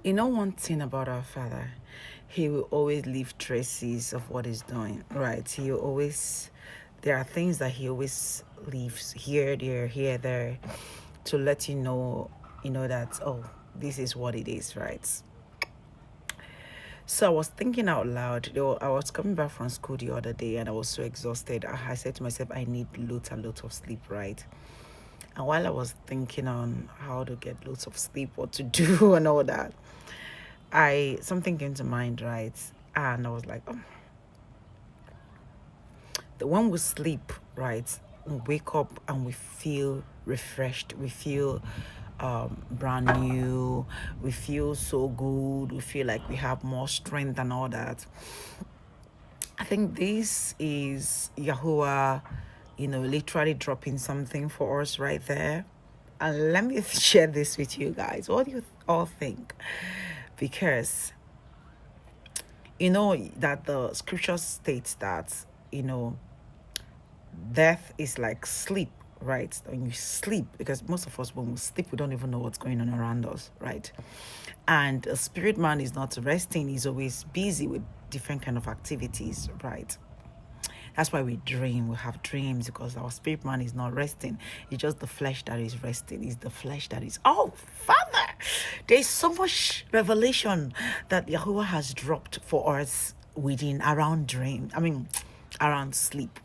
You know one thing about our Father, He will always leave traces of what He's doing, right? There are things that He always leaves here, there, to let you know that, oh, this is what it is, right? So I was thinking out loud. I was coming back from school the other day and I was so exhausted. I said to myself, I need loads and loads of sleep, right? And while I was thinking on how to get loads of sleep, what to do and all that, something came to mind, right? And I was like, oh, the one we sleep, right? We wake up and we feel refreshed. We feel brand new. We feel so good. We feel like we have more strength and all that. I think this is Yahuwah, literally dropping something for us right there. And let me share this with you guys. What do you all think? Because you know that the scripture states that, death is like sleep, right? When you sleep, because most of us, when we sleep, we don't even know what's going on around us, right? And a spirit man is not resting. He's always busy with different kind of activities, right? That's why we dream. We have dreams because our spirit man is not resting. It's just the flesh that is resting. It's the flesh that is. Oh, Father, there's so much revelation that Yahuwah has dropped for us within around around sleep.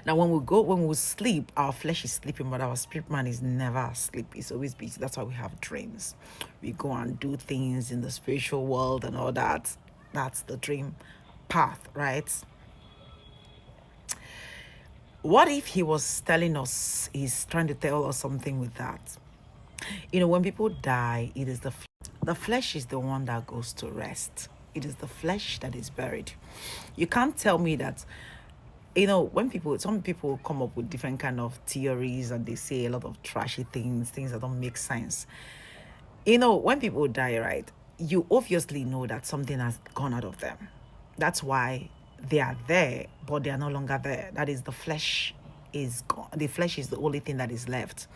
Now, when we sleep, our flesh is sleeping, but our spirit man is never asleep. It's always busy. That's why we have dreams. We go and do things in the spiritual world and all that. That's the dream path, right? What if he was telling us, he's trying to tell us something with that? When people die, it is the flesh is the one that goes to rest. It is the flesh that is buried. You can't tell me that, when some people come up with different kind of theories and they say a lot of trashy things that don't make sense. When people die, right, you obviously know that something has gone out of them. That's why they are there, but they are no longer there. That is, the flesh is gone. The flesh is the only thing that is left.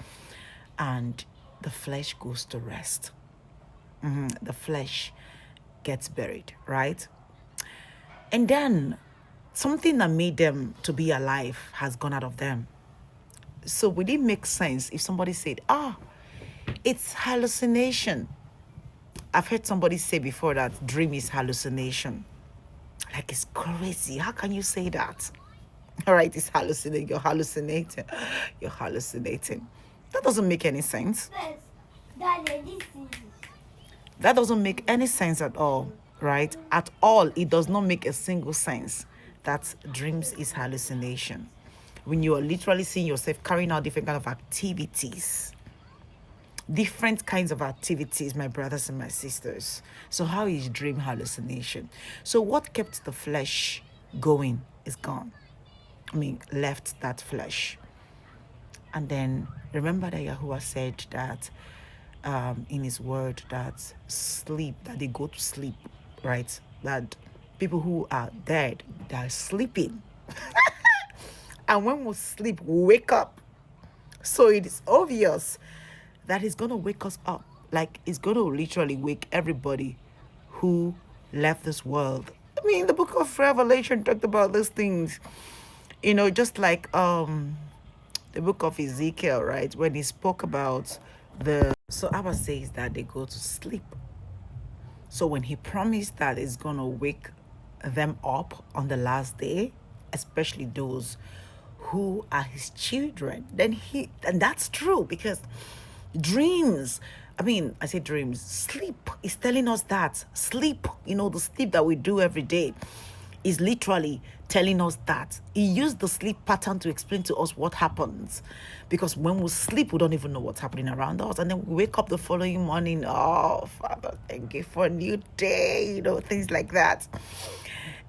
And the flesh goes to rest. The flesh gets buried, right? And then something that made them to be alive has gone out of them. So would it make sense if somebody said, it's hallucination? I've heard somebody say before that dream is hallucination. Like, it's crazy. How can you say that? All right, it's hallucinating. You're hallucinating. You're hallucinating. That doesn't make any sense. That doesn't make any sense at all, right? At all, it does not make a single sense that dreams is hallucination. When you are literally seeing yourself carrying out different kind of activities, different kinds of activities, my brothers and my sisters. So how is dream hallucination? So what kept the flesh going is gone. Left that flesh. And then remember that Yahuwah said that in his word that sleep, that they go to sleep, right? That people who are dead, they're sleeping. And when we sleep, we wake up. So it is obvious that he's going to wake us up. Like, he's going to literally wake everybody who left this world. The book of Revelation talked about these things. Just like the book of Ezekiel, right? When he spoke about so Abba says that they go to sleep. So when he promised that he's going to wake them up on the last day, especially those who are his children, and that's true, because dreams, I say dreams, sleep is telling us that. Sleep, the sleep that we do every day is literally telling us that. He used the sleep pattern to explain to us what happens. Because when we sleep, we don't even know what's happening around us. And then we wake up the following morning, oh, Father, thank you for a new day, things like that.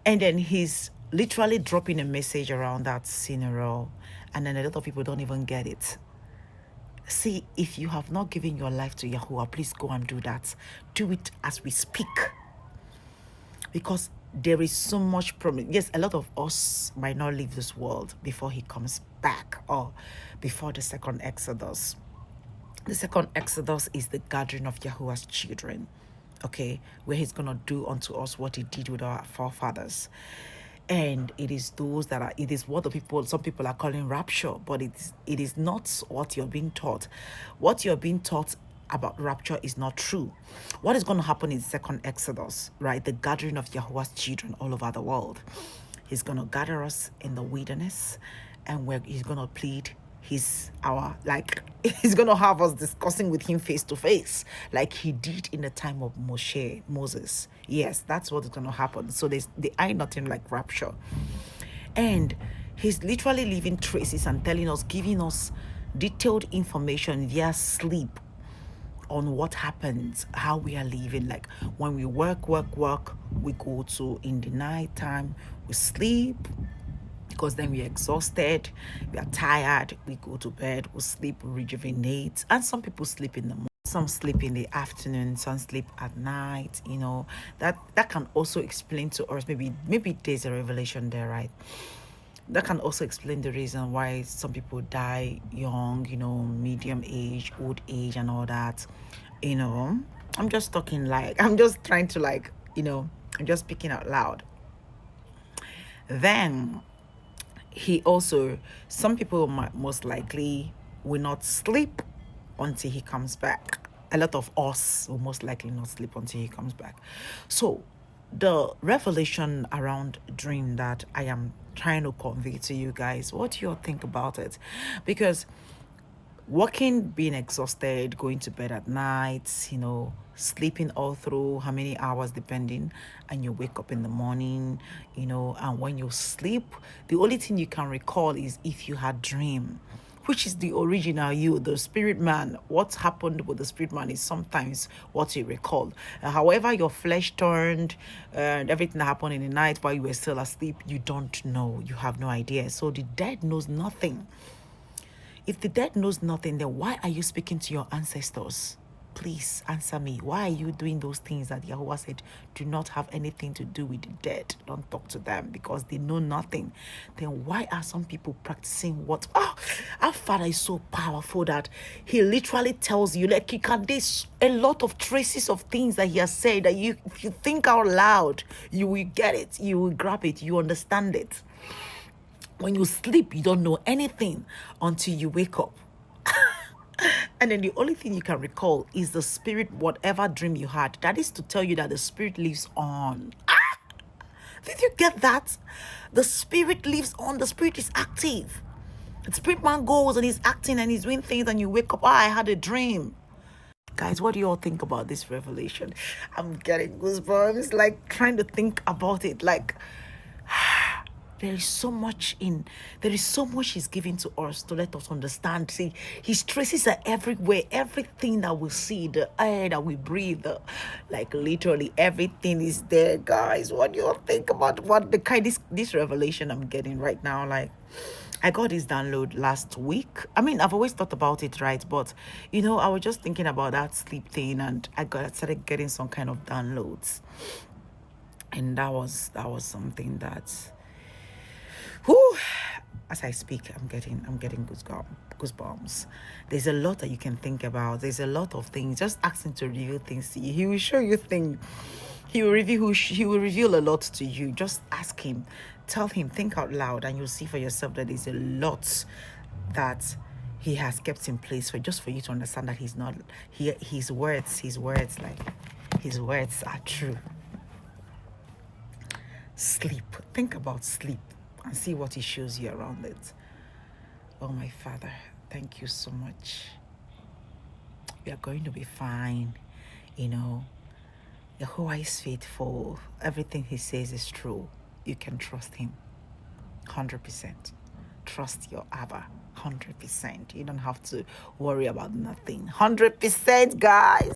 And then he's literally dropping a message around that scenario. And then a lot of people don't even get it. See, if you have not given your life to Yahuwah, please go and do that. Do it as we speak. Because there is so much problem. Yes, a lot of us might not leave this world before he comes back or before the second Exodus. The second Exodus is the gathering of Yahuwah's children, okay, where he's going to do unto us what he did with our forefathers. And it is those that are, it is what some people are calling rapture, but it is not what you're being taught. What you're being taught about rapture is not true. What is going to happen in second Exodus, right? The gathering of Yahuwah's children all over the world. He's going to gather us in the wilderness, and he's going to plead he's going to have us discussing with him face to face, like he did in the time of Moses. Yes, that's what is going to happen. So they ain't nothing like rapture. And he's literally leaving traces and telling us, giving us detailed information via sleep on what happens, how we are living. Like when we work, we go to, in the night time, we sleep, because then we're exhausted, we are tired, we go to bed, we sleep, we rejuvenate. And some people sleep in the morning, some sleep in the afternoon, some sleep at night. That can also explain to us, maybe there's a revelation there, right? That can also explain the reason why some people die young, medium age, old age, and all that. I'm just talking, I'm just trying to I'm just speaking out loud. Then some people most likely will not sleep until he comes back. A lot of us will most likely not sleep until he comes back. So the revelation around dream that I am trying to convey to you guys, what do you think about it? Because working, being exhausted, going to bed at night, sleeping all through, how many hours depending, and you wake up in the morning, and when you sleep, the only thing you can recall is if you had dream, which is the original you, the spirit man. What happened with the spirit man is sometimes what you recall. However, your flesh turned and everything that happened in the night while you were still asleep, you don't know. You have no idea. So the dead knows nothing. If the dead knows nothing, then why are you speaking to your ancestors? Please answer me. Why are you doing those things that Yahuwah said do not have anything to do with the dead? Don't talk to them because they know nothing. Then why are some people practicing what? Our Father is so powerful that he literally tells you, there's a lot of traces of things that he has said that if you think out loud, you will get it, you will grab it, you understand it. When you sleep, you don't know anything until you wake up. And then the only thing you can recall is the spirit, whatever dream you had. That is to tell you that the spirit lives on. Did you get that? The spirit lives on. The spirit is active. The spirit man goes and he's acting and he's doing things, and you wake up, I had a dream. Guys, what do you all think about this revelation? I'm getting goosebumps, trying to think about it. There is so much he's giving to us to let us understand. See, his traces are everywhere. Everything that we see, the air that we breathe, literally everything is there, guys. What do you all think about this revelation I'm getting right now? I got this download last week. I mean, I've always thought about it, right? But I was just thinking about that sleep thing, and I started getting some kind of downloads, and that was something that. Whew, as I speak, I'm getting goosebumps. There's a lot that you can think about. There's a lot of things. Just ask him to reveal things to you. He will show you things. He will reveal a lot to you. Just ask him. Tell him. Think out loud, and you'll see for yourself that there's a lot that he has kept in place for you to understand that his words are true. Sleep. Think about sleep and see what he shows you around it. Oh, my Father, thank you so much. We are going to be fine. Yahuwah is faithful. Everything he says is true. You can trust him 100%. Trust your Abba 100%. You don't have to worry about nothing. 100%, guys.